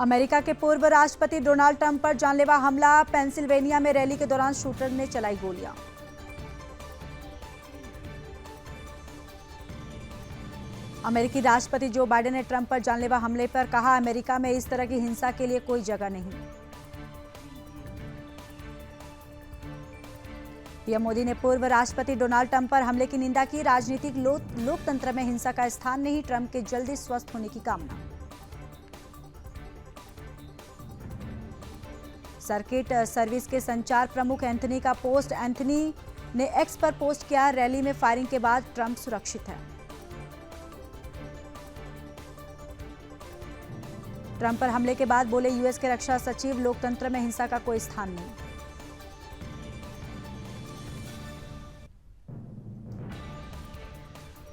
America के पूर्व राष्ट्रपति डोनाल्ड ट्रंप पर जानलेवा हमला। पेंसिल्वेनिया में रैली के दौरान शूटर ने चलाई गोलियां। अमेरिकी राष्ट्रपति जो बाइडेन ने ट्रंप पर जानलेवा हमले पर कहा, अमेरिका में इस तरह की हिंसा के लिए कोई जगह नहीं। पीएम मोदी ने पूर्व राष्ट्रपति डोनाल्ड ट्रंप पर हमले की निंदा की। राजनीतिक लोकतंत्र में हिंसा का स्थान नहीं, ट्रंप के जल्दी स्वस्थ होने की कामना। सर्किट सर्विस के संचार प्रमुख एंथनी का पोस्ट। एंथनी ने एक्स पर पोस्ट किया, रैली में फायरिंग के बाद ट्रंप सुरक्षित है। ट्रंप पर हमले के बाद बोले यूएस के रक्षा सचिव, लोकतंत्र में हिंसा का कोई स्थान नहीं।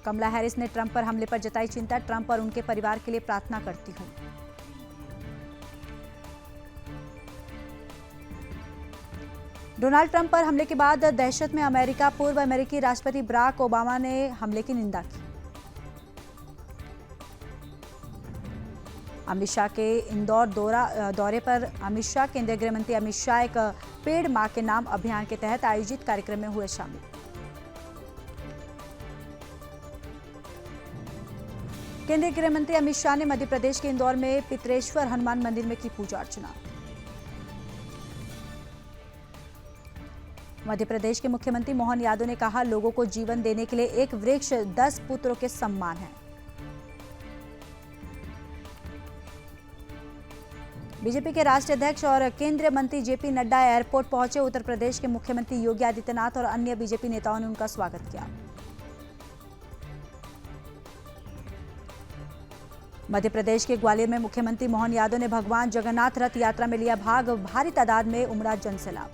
कमला हैरिस ने ट्रंप पर हमले पर जताई चिंता। ट्रंप और उनके परिवार के लिए प्रार्थना करती हूं। डोनाल्ड ट्रंप पर हमले के बाद दहशत में अमेरिका। पूर्व अमेरिकी राष्ट्रपति बराक ओबामा ने हमले की निंदा की। अमित शाह के इंदौर दौरे पर अमित शाह, केंद्रीय गृह मंत्री अमित शाह एक पेड़ मां के नाम अभियान के तहत आयोजित कार्यक्रम में हुए शामिल। केंद्रीय गृह मंत्री अमित शाह ने मध्य प्रदेश के इंदौर में पितरेश्वर हनुमान मंदिर में की पूजा अर्चना। मध्य प्रदेश के मुख्यमंत्री मोहन यादव ने कहा, लोगों को जीवन देने के लिए एक वृक्ष 10 पुत्रों के सम्मान है। बीजेपी के राष्ट्रीय अध्यक्ष और केंद्रीय मंत्री जेपी नड्डा एयरपोर्ट पहुंचे। उत्तर प्रदेश के मुख्यमंत्री योगी आदित्यनाथ और अन्य बीजेपी नेताओं ने उनका स्वागत किया। मध्य प्रदेश के ग्वालियर में मुख्यमंत्री मोहन यादव ने भगवान जगन्नाथ रथ यात्रा में लिया भाग। भारी तादाद में उमड़ा जनसैलाब।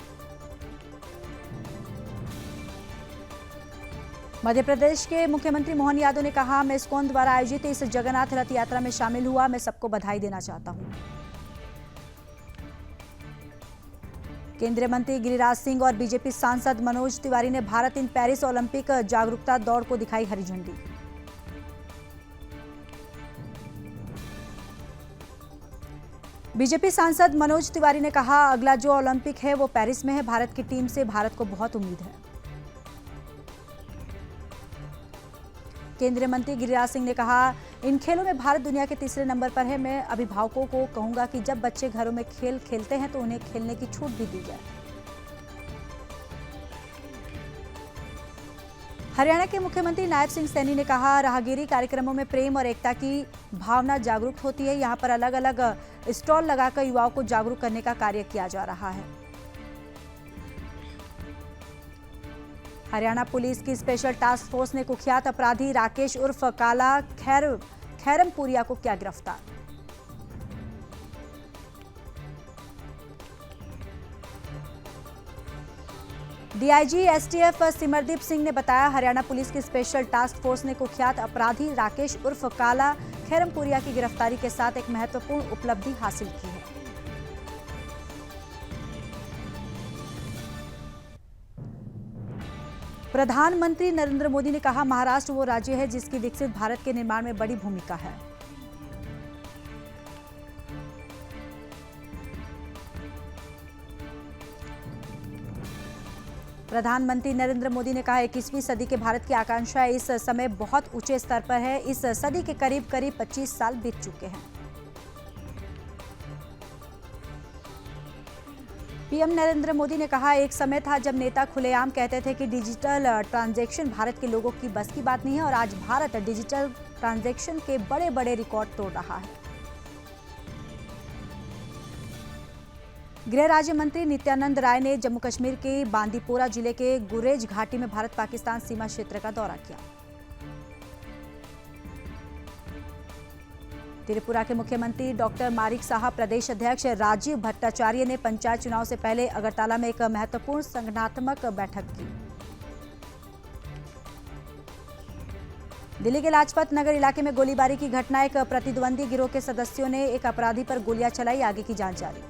मध्य प्रदेश के मुख्यमंत्री मोहन यादव ने कहा, मैं इस्कॉन द्वारा आयोजित इस जगन्नाथ रथ यात्रा में शामिल हुआ। मैं सबको बधाई देना चाहता हूं। केंद्रीय मंत्री गिरिराज सिंह और बीजेपी सांसद मनोज तिवारी ने भारत इन पेरिस ओलंपिक जागरूकता दौड़ को दिखाई हरी झंडी। बीजेपी सांसद मनोज तिवारी ने कहा, अगला जो ओलंपिक है वो पेरिस में है। भारत की टीम से भारत को बहुत उम्मीद है। केंद्रीय मंत्री गिरिराज सिंह ने कहा, इन खेलों में भारत दुनिया के तीसरे नंबर पर है। मैं अभिभावकों को कहूंगा कि जब बच्चे घरों में खेल खेलते हैं तो उन्हें खेलने की छूट भी दी जाए। हरियाणा के मुख्यमंत्री नायब सिंह सैनी ने कहा, राहगीरी कार्यक्रमों में प्रेम और एकता की भावना जागरूक होती है। यहाँ पर अलग अलग स्टॉल लगाकर युवाओं को जागरूक करने का कार्य किया जा रहा है। हरियाणा पुलिस की स्पेशल टास्क फोर्स ने कुख्यात अपराधी राकेश उर्फ काला खैरमपुरिया को किया गिरफ्तार। डीआईजी एसटीएफ सिमरदीप सिंह ने बताया, हरियाणा पुलिस की स्पेशल टास्क फोर्स ने कुख्यात अपराधी राकेश उर्फ काला खैरमपुरिया की गिरफ्तारी के साथ एक महत्वपूर्ण उपलब्धि हासिल की है। प्रधानमंत्री नरेंद्र मोदी ने कहा, महाराष्ट्र वो राज्य है जिसकी विकसित भारत के निर्माण में बड़ी भूमिका है। प्रधानमंत्री नरेंद्र मोदी ने कहा, 21वीं सदी के भारत की आकांक्षा इस समय बहुत ऊंचे स्तर पर है। इस सदी के करीब करीब 25 साल बीत चुके हैं। पीएम नरेंद्र मोदी ने कहा, एक समय था जब नेता खुलेआम कहते थे कि डिजिटल ट्रांजैक्शन भारत के लोगों की बस की बात नहीं है और आज भारत डिजिटल ट्रांजैक्शन के बड़े बड़े रिकॉर्ड तोड़ रहा है। गृह राज्य मंत्री नित्यानंद राय ने जम्मू कश्मीर के बांदीपोरा जिले के गुरेज घाटी में भारत पाकिस्तान सीमा क्षेत्र का दौरा किया। त्रिपुरा के मुख्यमंत्री डॉक्टर मारिक साहा, प्रदेश अध्यक्ष राजीव भट्टाचार्य ने पंचायत चुनाव से पहले अगरतला में एक महत्वपूर्ण संगठनात्मक बैठक की। दिल्ली के लाजपत नगर इलाके में गोलीबारी की घटना। एक प्रतिद्वंदी गिरोह के सदस्यों ने एक अपराधी पर गोलियां चलाई। आगे की जांच जारी।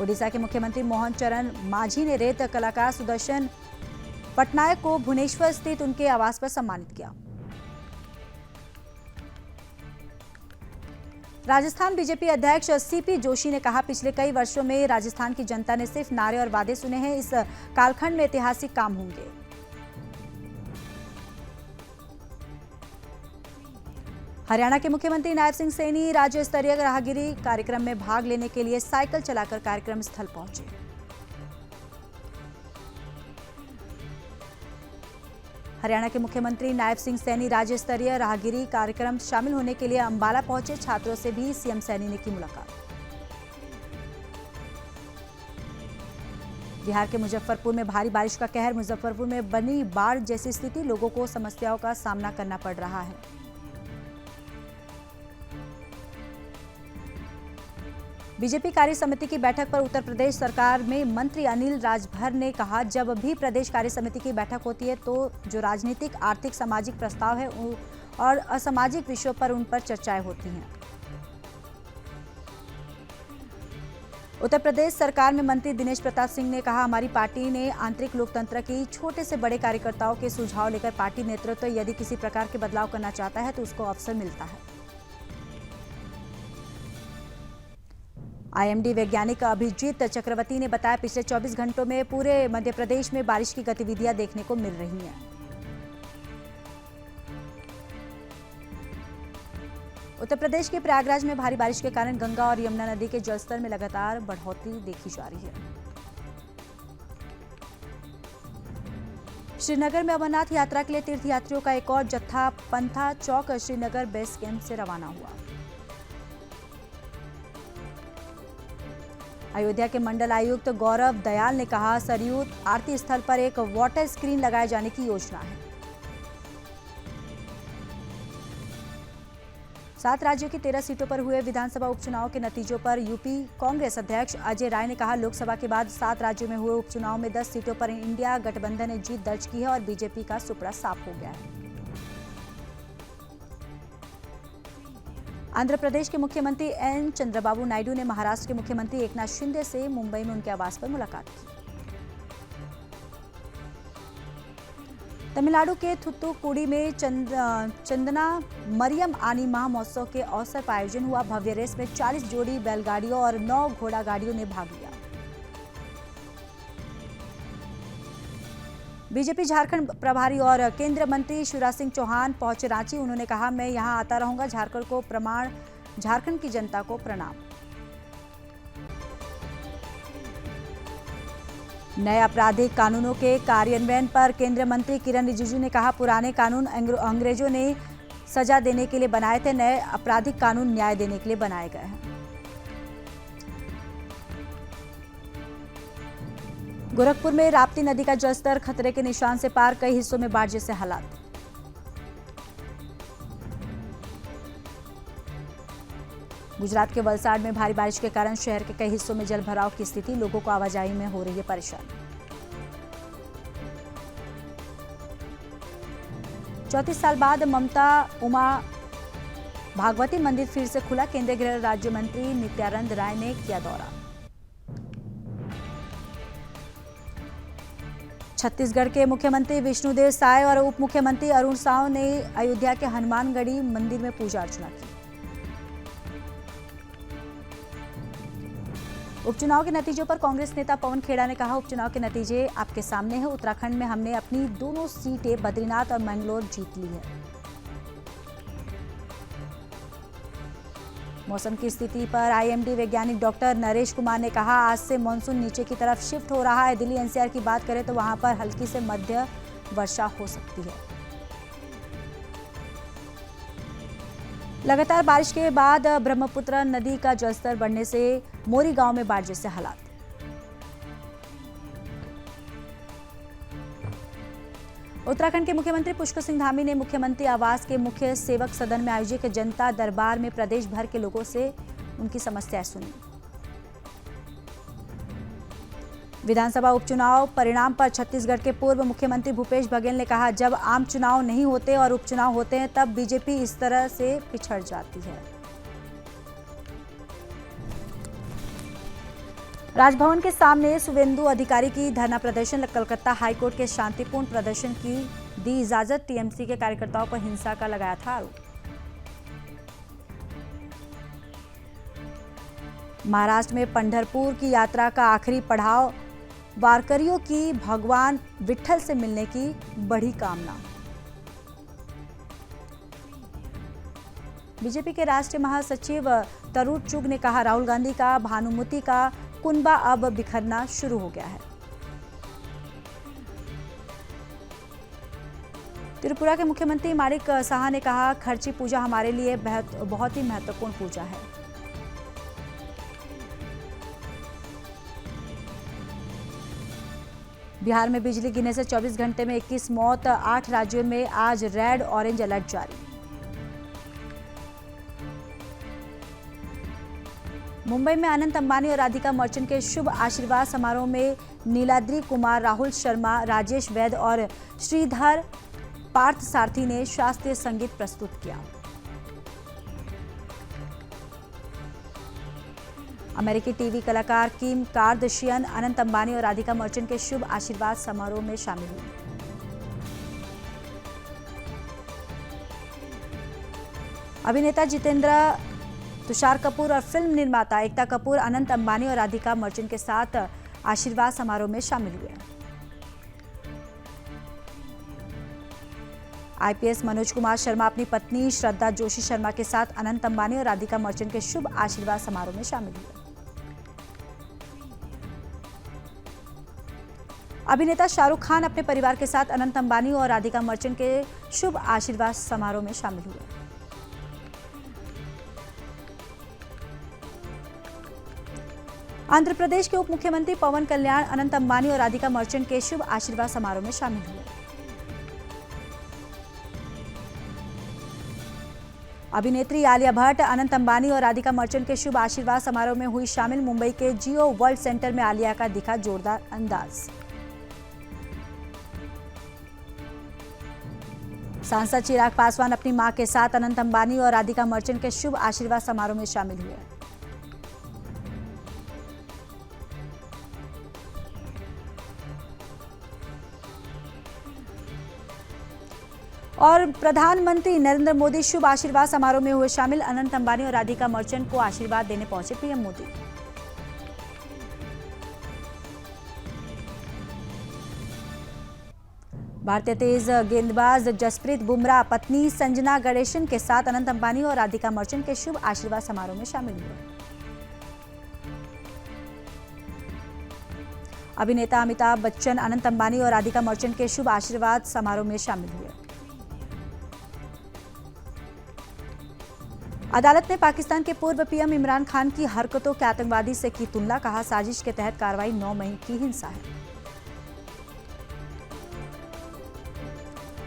ओडिशा के मुख्यमंत्री मोहन चरण मांझी ने रेत कलाकार सुदर्शन पटनायक को भुवनेश्वर स्थित उनके आवास पर सम्मानित किया। राजस्थान बीजेपी अध्यक्ष सीपी जोशी ने कहा, पिछले कई वर्षों में राजस्थान की जनता ने सिर्फ नारे और वादे सुने हैं। इस कालखंड में ऐतिहासिक काम होंगे। हरियाणा के मुख्यमंत्री नायब सिंह सैनी राज्य स्तरीय राहगिरी कार्यक्रम में भाग लेने के लिए साइकिल चलाकर कार्यक्रम स्थल पहुंचे। हरियाणा के मुख्यमंत्री नायब सिंह सैनी राज्य स्तरीय राहगिरी कार्यक्रम शामिल होने के लिए अंबाला पहुंचे। छात्रों से भी सीएम सैनी ने की मुलाकात। बिहार के मुजफ्फरपुर में भारी बारिश का कहर। मुजफ्फरपुर में बनी बाढ़ जैसी स्थिति, लोगों को समस्याओं का सामना करना पड़ रहा है। बीजेपी कार्य समिति की बैठक पर उत्तर प्रदेश सरकार में मंत्री अनिल राजभर ने कहा, जब भी प्रदेश कार्य समिति की बैठक होती है तो जो राजनीतिक, आर्थिक, सामाजिक प्रस्ताव है और असामाजिक विषयों पर उन पर चर्चाएं होती हैं। उत्तर प्रदेश सरकार में मंत्री दिनेश प्रताप सिंह ने कहा, हमारी पार्टी ने आंतरिक लोकतंत्र की छोटे से बड़े कार्यकर्ताओं के सुझाव लेकर पार्टी नेतृत्व यदि किसी प्रकार के बदलाव करना चाहता है तो उसको अवसर मिलता है। आईएमडी वैज्ञानिक अभिजीत चक्रवर्ती ने बताया, पिछले 24 घंटों में पूरे मध्य प्रदेश में बारिश की गतिविधियां देखने को मिल रही हैं। उत्तर प्रदेश के प्रयागराज में भारी बारिश के कारण गंगा और यमुना नदी के जलस्तर में लगातार बढ़ोतरी देखी जा रही है। श्रीनगर में अमरनाथ यात्रा के लिए तीर्थयात्रियों का एक और जत्था पंथा चौक श्रीनगर बेस कैंप से रवाना हुआ। अयोध्या के मंडल आयुक्त गौरव दयाल ने कहा, सरयू आरती स्थल पर एक वाटर स्क्रीन लगाए जाने की योजना है। 7 राज्यों की 13 सीटों पर हुए विधानसभा उपचुनाव के नतीजों पर यूपी कांग्रेस अध्यक्ष अजय राय ने कहा, लोकसभा के बाद 7 राज्यों में हुए उपचुनाव में 10 सीटों पर इंडिया गठबंधन ने जीत दर्ज की है और बीजेपी का सुपड़ा साफ हो गया है। आंध्र प्रदेश के मुख्यमंत्री एन चंद्रबाबू नायडू ने महाराष्ट्र के मुख्यमंत्री एकनाथ शिंदे से मुंबई में उनके आवास पर मुलाकात की। तमिलनाडु के थुत्तुकुडी में चंदना मरियम आनी महा महोत्सव के अवसर पर आयोजन हुआ। भव्य रेस में 40 जोड़ी बैलगाड़ियों और 9 घोड़ा गाड़ियों ने भाग लिया। बीजेपी झारखंड प्रभारी और केंद्रीय मंत्री शिवराज सिंह चौहान पहुंचे रांची। उन्होंने कहा, मैं यहां आता रहूंगा। झारखंड को प्रमाण, झारखंड की जनता को प्रणाम। नए आपराधिक कानूनों के कार्यान्वयन पर केंद्रीय मंत्री किरण रिजिजू ने कहा, पुराने कानून अंग्रेजों ने सजा देने के लिए बनाए थे, नए आपराधिक कानून न्याय देने के लिए बनाए गए हैं। गोरखपुर में राप्ती नदी का जलस्तर खतरे के निशान से पार, कई हिस्सों में बाढ़ जैसे हालात। गुजरात के वलसाड में भारी बारिश के कारण शहर के कई हिस्सों में जलभराव की स्थिति, लोगों को आवाजाही में हो रही है परेशानी। 34 साल बाद ममता उमा भागवती मंदिर फिर से खुला। केंद्रीय गृह राज्य मंत्री नित्यानंद राय ने किया दौरा। छत्तीसगढ़ के मुख्यमंत्री विष्णुदेव साय और उप मुख्यमंत्री अरुण साव ने अयोध्या के हनुमानगढ़ी मंदिर में पूजा अर्चना की। उपचुनाव के नतीजों पर कांग्रेस नेता पवन खेड़ा ने कहा, उपचुनाव के नतीजे आपके सामने हैं। उत्तराखंड में हमने अपनी दोनों सीटें बद्रीनाथ और मैंगलोर जीत ली है। मौसम की स्थिति पर आईएमडी वैज्ञानिक डॉक्टर नरेश कुमार ने कहा, आज से मानसून नीचे की तरफ शिफ्ट हो रहा है। दिल्ली एनसीआर की बात करें तो वहां पर हल्की से मध्य वर्षा हो सकती है। लगातार बारिश के बाद ब्रह्मपुत्र नदी का जलस्तर बढ़ने से मोरी गांव में बाढ़ जैसे हालात। उत्तराखंड के मुख्यमंत्री पुष्कर सिंह धामी ने मुख्यमंत्री आवास के मुख्य सेवक सदन में आयोजित जनता दरबार में प्रदेश भर के लोगों से उनकी समस्याएं सुनी। विधानसभा उपचुनाव परिणाम पर छत्तीसगढ़ के पूर्व मुख्यमंत्री भूपेश बघेल ने कहा, जब आम चुनाव नहीं होते और उपचुनाव होते हैं तब बीजेपी इस तरह से पिछड़ जाती है। राजभवन के सामने शुभेंदु अधिकारी की धरना प्रदर्शन। कलकत्ता हाईकोर्ट के शांतिपूर्ण प्रदर्शन की दी इजाजत, टीएमसी के कार्यकर्ताओं पर हिंसा का लगाया था आरोप। महाराष्ट्र में पंढरपुर की यात्रा का आखिरी पड़ाव, वारकरियों की भगवान विट्ठल से मिलने की बड़ी कामना। बीजेपी के राष्ट्रीय महासचिव तरुण चुग ने कहा, राहुल गांधी का भानुमति का कुनबा अब बिखरना शुरू हो गया है। त्रिपुरा के मुख्यमंत्री माणिक साहा ने कहा, खर्ची पूजा हमारे लिए बहुत ही महत्वपूर्ण पूजा है। बिहार में बिजली गिरने से 24 घंटे में 21 मौत, 8 राज्यों में आज रेड ऑरेंज अलर्ट जारी। मुंबई में अनंत अंबानी और राधिका मर्चेंट के शुभ आशीर्वाद समारोह में नीलाद्री कुमार, राहुल शर्मा, राजेश वैद और श्रीधर पार्थसारथी ने शास्त्रीय संगीत प्रस्तुत किया। अमेरिकी टीवी कलाकार किम कार्दशियन अनंत अंबानी और राधिका मर्चेंट के शुभ आशीर्वाद समारोह में शामिल हुए। अभिनेता जितेंद्र, तुषार कपूर और फिल्म निर्माता एकता कपूर अनंत अंबानी और राधिका मर्चेंट के साथ आशीर्वाद समारोह में शामिल हुए। आईपीएस मनोज कुमार शर्मा अपनी पत्नी श्रद्धा जोशी शर्मा के साथ अनंत अंबानी और राधिका मर्चेंट के शुभ आशीर्वाद समारोह में शामिल हुए। अभिनेता शाहरुख खान अपने परिवार के साथ अनंत अंबानी और राधिका मर्चेंट के शुभ आशीर्वाद समारोह में शामिल हुए। आंध्र प्रदेश के उप मुख्यमंत्री पवन कल्याण अनंत अंबानी और राधिका मर्चेंट के शुभ आशीर्वाद समारोह में शामिल हुए। अभिनेत्री आलिया भट्ट अनंत अंबानी और राधिका मर्चेंट के शुभ आशीर्वाद समारोह में हुई शामिल। मुंबई के जियो वर्ल्ड सेंटर में आलिया का दिखा जोरदार अंदाज। सांसद चिराग पासवान अपनी मां के साथ अनंत अंबानी और राधिका मर्चेंट के शुभ आशीर्वाद समारोह में शामिल हुए। और प्रधानमंत्री नरेंद्र मोदी शुभ आशीर्वाद समारोह में हुए शामिल। अनंत अंबानी और राधिका मर्चेंट को आशीर्वाद देने पहुंचे पीएम मोदी। भारतीय तेज गेंदबाज जसप्रीत बुमराह पत्नी संजना गणेशन के साथ अनंत अंबानी और राधिका मर्चेंट के शुभ आशीर्वाद समारोह में शामिल हुए। अभिनेता अमिताभ बच्चन अनंत अंबानी और राधिका मर्चेंट के शुभ आशीर्वाद समारोह में शामिल हुए। अदालत ने पाकिस्तान के पूर्व पीएम इमरान खान की हरकतों के आतंकवादी से की तुलना, कहा साजिश के तहत कार्रवाई 9 मई की हिंसा है।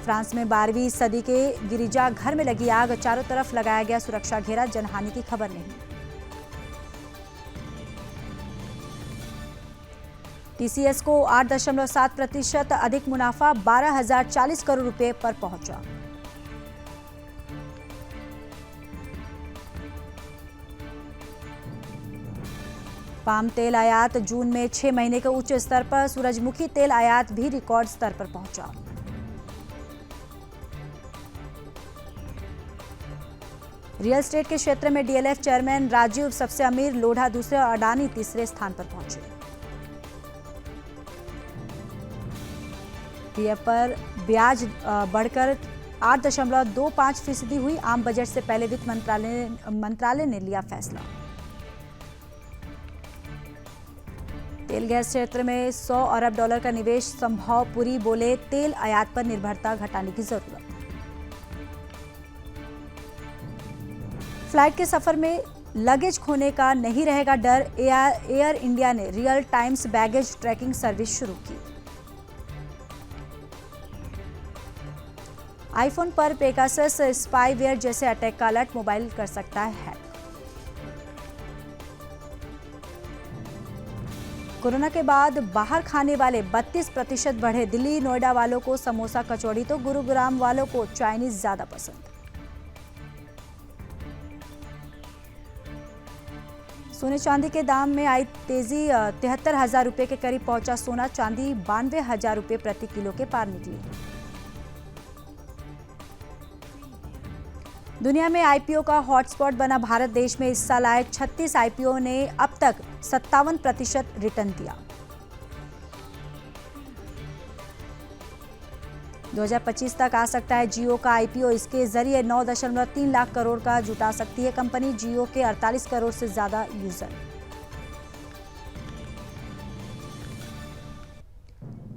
फ्रांस में 12वीं सदी के गिरिजा घर में लगी आग, चारों तरफ लगाया गया सुरक्षा घेरा, जनहानि की खबर नहीं। टीसीएस को 8.7% अधिक मुनाफा 12,040 करोड़ रुपए पर पहुंचा। पाम तेल आयात जून में 6 महीने के उच्च स्तर पर, सूरजमुखी तेल आयात भी रिकॉर्ड स्तर पर पहुंचा। रियल एस्टेट के क्षेत्र में डीएलएफ चेयरमैन राजीव सबसे अमीर, लोढ़ा दूसरे और अडानी तीसरे स्थान पर पहुंचे। पीएफ पर ब्याज बढ़कर 8.25% हुई। आम बजट से पहले वित्त मंत्रालय ने लिया फैसला। तेल गैस क्षेत्र में 100 अरब डॉलर का निवेश संभव, पुरी बोले तेल आयात पर निर्भरता घटाने की जरूरत। फ्लाइट के सफर में लगेज खोने का नहीं रहेगा डर, एयर इंडिया ने real times baggage tracking service शुरू की। आईफोन पर पेगासस स्पाईवेयर जैसे अटैक का अलर्ट, मोबाइल कर सकता है हैक। कोरोना के बाद बाहर खाने वाले 32% बढ़े। दिल्ली नोएडा वालों को समोसा कचौड़ी तो गुरुग्राम वालों को चाइनीज ज्यादा पसंद। सोने चांदी के दाम में आई तेजी, 73,000 रुपए के करीब पहुंचा सोना, चांदी 92,000 रुपए प्रति किलो के पार निकली। दुनिया में आईपीओ का हॉटस्पॉट बना भारत देश में इस साल आए 36 आईपीओ ने अब तक 57% रिटर्न दिया। 2025 तक आ सकता है जियो का आईपीओ। इसके जरिए 9.3 लाख करोड़ का जुटा सकती है कंपनी जियो के 48 करोड़ से ज्यादा यूजर।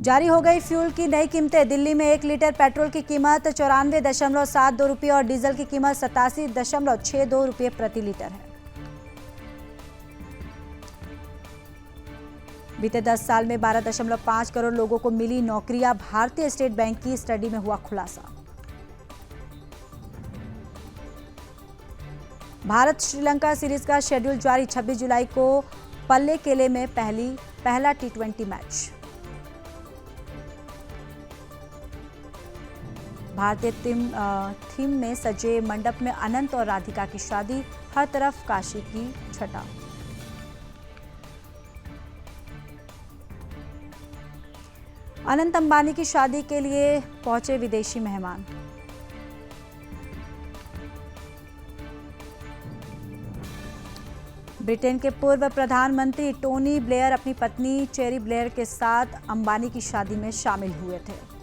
जारी हो गई फ्यूल की नई कीमतें। दिल्ली में 1 लीटर पेट्रोल की कीमत 94.72 रुपये और डीजल की कीमत 87.62 रुपये प्रति लीटर है। बीते 10 साल में 12.5 करोड़ लोगों को मिली नौकरियां। भारतीय स्टेट बैंक की स्टडी में हुआ खुलासा। भारत श्रीलंका सीरीज का शेड्यूल जारी। 26 जुलाई को पल्लेकेले में पहला T20 मैच। भारतीय थीम में सजे मंडप में अनंत और राधिका की शादी। हर तरफ काशी की छटा। अनंत अंबानी की शादी के लिए पहुंचे विदेशी मेहमान। ब्रिटेन के पूर्व प्रधानमंत्री टोनी ब्लेयर अपनी पत्नी चेरी ब्लेयर के साथ अंबानी की शादी में शामिल हुए थे।